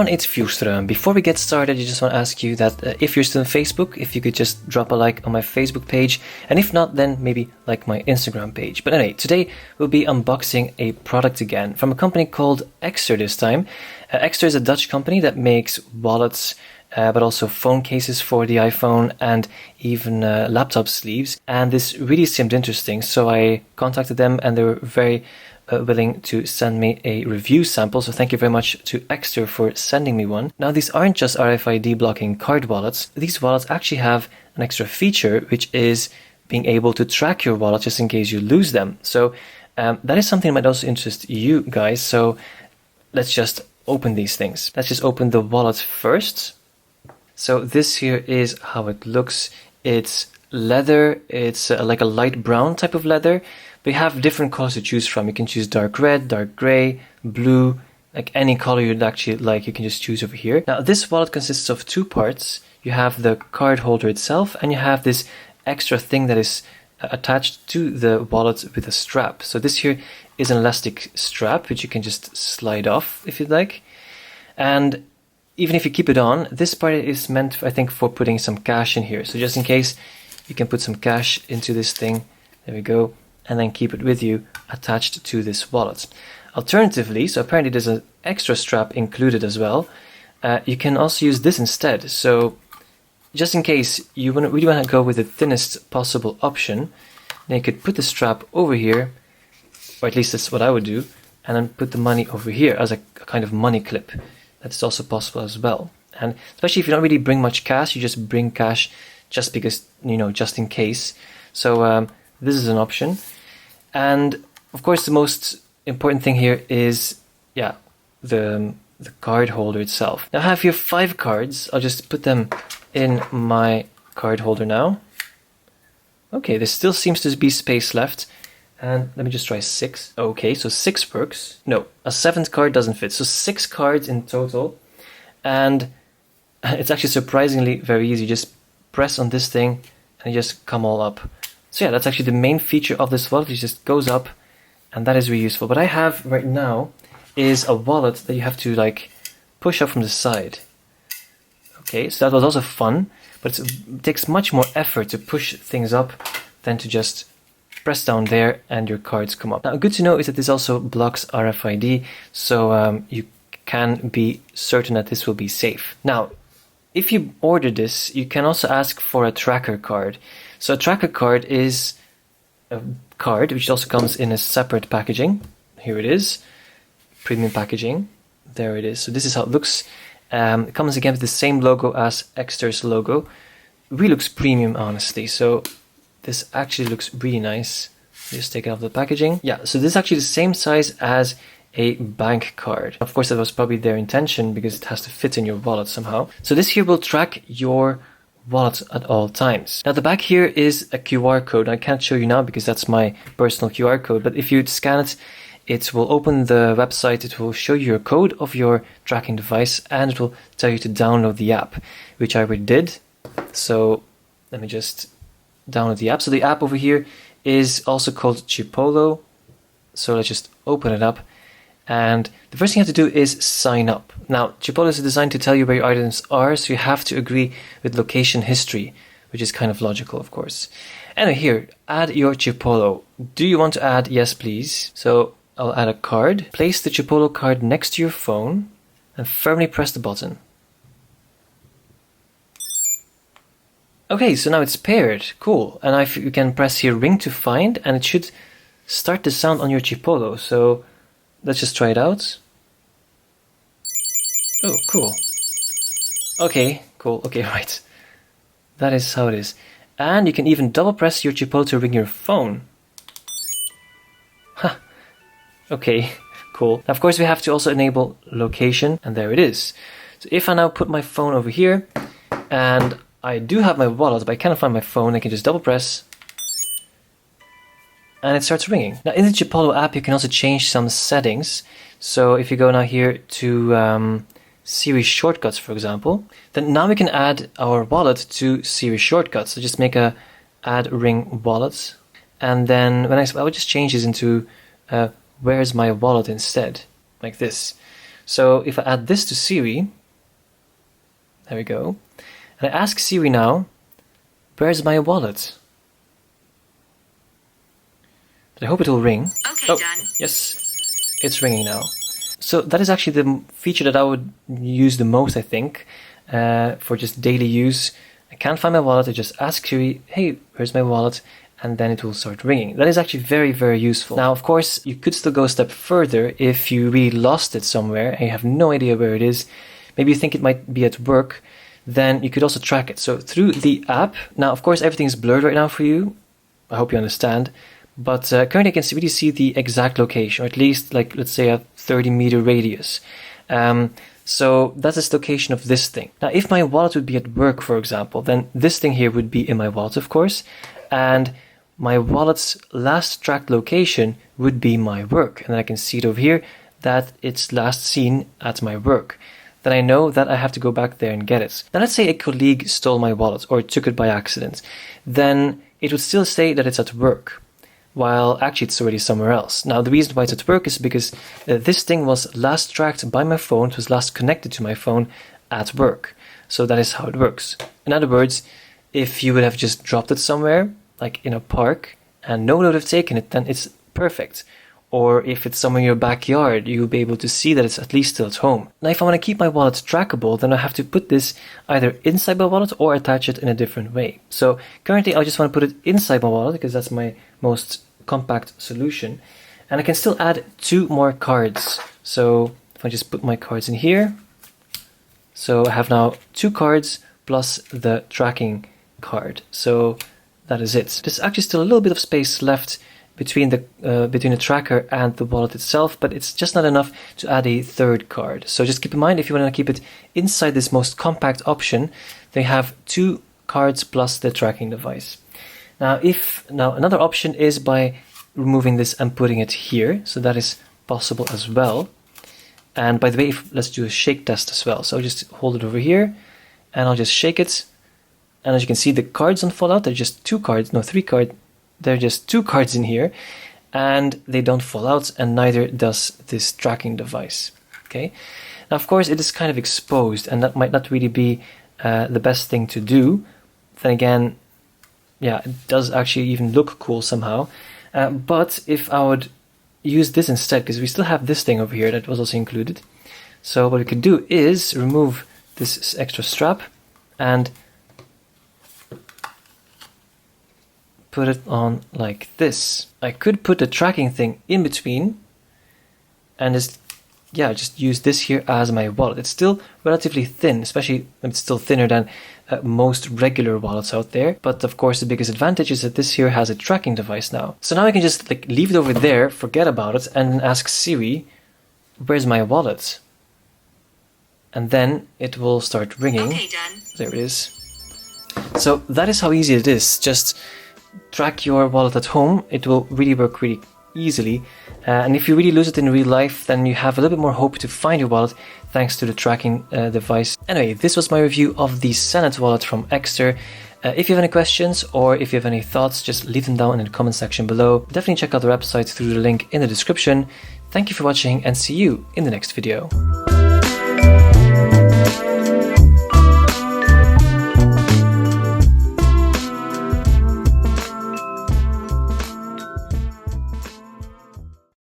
everyone, it's Ekster. Before we get started, I just want to ask you that if you're still on Facebook, if you could just drop a like on my Facebook page, and if not, then maybe like my Instagram page. But anyway, today we'll be unboxing a product again from a company called Ekster this time. Ekster is a Dutch company that makes wallets, but also phone cases for the iPhone and even laptop sleeves. And this really seemed interesting, so I contacted them and they were very willing to send me a review sample, so thank you very much to Ekster for sending me one. Now, these aren't just RFID blocking card wallets. These wallets actually have an extra feature, which is being able to track your wallet just in case you lose them. So that is something that might also interest you guys. So let's just open these things. Let's just open the wallet first. So this here is how it looks. It's leather. It's like a light brown type of leather. But you have different colors to choose from. You can choose dark red, dark gray, blue, like any color you'd actually like, you can just choose over here. Now, this wallet consists of two parts. You have the card holder itself, and you have this extra thing that is attached to the wallet with a strap. So this here is an elastic strap, which you can just slide off if you'd like. And even if you keep it on, this part is meant, I think, for putting some cash in here. So just in case, you can put some cash into this thing. There we go. And then keep it with you attached to this wallet. Alternatively, so apparently there's an extra strap included as well. You can also use this instead. So just in case you really want to go with the thinnest possible option, then you could put the strap over here, or at least that's what I would do, and then put the money over here as a kind of money clip. That's also possible as well. And especially if you don't really bring much cash, you just bring cash just because, you know, just in case. So this is an option. And of course, the most important thing here is, the card holder itself. Now I have here 5 cards. I'll just put them in my card holder now. Okay, there still seems to be space left. And let me just try 6. Okay, so 6 works. No, a 7th card doesn't fit. So 6 cards in total. And it's actually surprisingly very easy. Just press on this thing and you just come all up. So yeah, that's actually the main feature of this wallet. It just goes up, and that is really useful. What I have right now is a wallet that you have to like push up from the side. Okay, so that was also fun, but it takes much more effort to push things up than to just press down there and your cards come up. Now, good to know is that this also blocks RFID, so you can be certain that this will be safe. Now, if you order this, you can also ask for a tracker card. So a tracker card is a card which also comes in a separate packaging. Here it is, premium packaging. There it is. So this is how it looks. It comes again with the same logo as Ekster's logo. Really looks premium, honestly. So this actually looks really nice. Just take it off the packaging. Yeah, so this is actually the same size as a bank card. Of course, that was probably their intention because it has to fit in your wallet somehow. So this here will track your wallet at all times. Now the back here is a QR code. I can't show you now because that's my personal QR code, but if you scan it, it will open the website, it will show you your code of your tracking device, and it will tell you to download the app, which I already did. So let me just download the app. So the app over here is also called Chipolo. So let's just open it up. And the first thing you have to do is sign up. Now, Chipolo is designed to tell you where your items are, so you have to agree with location history, which is kind of logical, of course. Anyway, here, add your Chipolo. Do you want to add? Yes, please. So I'll add a card. Place the Chipolo card next to your phone and firmly press the button. Okay, so now it's paired. Cool. And you can press here ring to find, and it should start the sound on your Chipolo. So let's just try it out. Oh, cool. Okay, cool. Okay, right. That is how it is. And you can even double press your Chipolo to ring your phone. Huh. Okay, cool. Now, of course, we have to also enable location, and there it is. So if I now put my phone over here, and I do have my wallet, but I cannot find my phone, I can just double press, and it starts ringing. Now in the Chipolo app, you can also change some settings. So if you go now here to Siri shortcuts, for example, then now we can add our wallet to Siri shortcuts. So just make a add ring wallet, and then I would just change this into where's my wallet instead, like this. So if I add this to Siri, there we go, and I ask Siri now, where's my wallet? But I hope it will ring. Okay, done. Yes, it's ringing now. So that is actually the feature that I would use the most, I think, for just daily use. I can't find my wallet, I just ask Siri, hey, where's my wallet? And then it will start ringing. That is actually very, very useful. Now, of course, you could still go a step further if you really lost it somewhere and you have no idea where it is. Maybe you think it might be at work, then you could also track it. So through the app, now, of course, everything is blurred right now for you. I hope you understand. But currently I can really see the exact location, or at least, like, let's say a 30-meter radius. So that's the location of this thing. Now, if my wallet would be at work, for example, then this thing here would be in my wallet, of course. And my wallet's last tracked location would be my work. And then I can see it over here that it's last seen at my work. Then I know that I have to go back there and get it. Now let's say a colleague stole my wallet or took it by accident. Then it would still say that it's at work, while actually it's already somewhere else. Now the reason why it's at work is because this thing was last tracked by my phone, it was last connected to my phone at work. So that is how it works. In other words, if you would have just dropped it somewhere, like in a park, and no one would have taken it, then it's perfect. Or if it's somewhere in your backyard, you'll be able to see that it's at least still at home. Now, if I want to keep my wallet trackable, then I have to put this either inside my wallet or attach it in a different way. So currently, I just want to put it inside my wallet because that's my most compact solution. And I can still add 2 more cards. So if I just put my cards in here, so I have now 2 cards plus the tracking card. So that is it. There's actually still a little bit of space left between the tracker and the wallet itself, but it's just not enough to add a 3rd card. So just keep in mind, if you want to keep it inside this most compact option, they have 2 cards plus the tracking device. Now another option is by removing this and putting it here, so that is possible as well. And by the way, let's do a shake test as well. So I'll just hold it over here and I'll just shake it. And as you can see, the cards don't fall out. They're just 3 cards. There are just 2 cards in here, and they don't fall out, and neither does this tracking device. Okay. Now, of course, it is kind of exposed, and that might not really be the best thing to do. Then again, yeah, it does actually even look cool somehow. But if I would use this instead, because we still have this thing over here that was also included. So what we could do is remove this extra strap and put it on like this. I could put the tracking thing in between and just use this here as my wallet. It's still relatively thin, especially it's still thinner than most regular wallets out there. But of course, the biggest advantage is that this here has a tracking device now. So now I can just leave it over there, forget about it, and ask Siri, where's my wallet? And then it will start ringing. Okay, done. There it is. So that is how easy it is. Just track your wallet at home. It will really work really easily. And if you really lose it in real life, then you have a little bit more hope to find your wallet thanks to the tracking device. Anyway, this was my review of the Senet wallet from Ekster. If you have any questions or if you have any thoughts, just leave them down in the comment section below. Definitely check out their website through the link in the description. Thank you for watching and see you in the next video.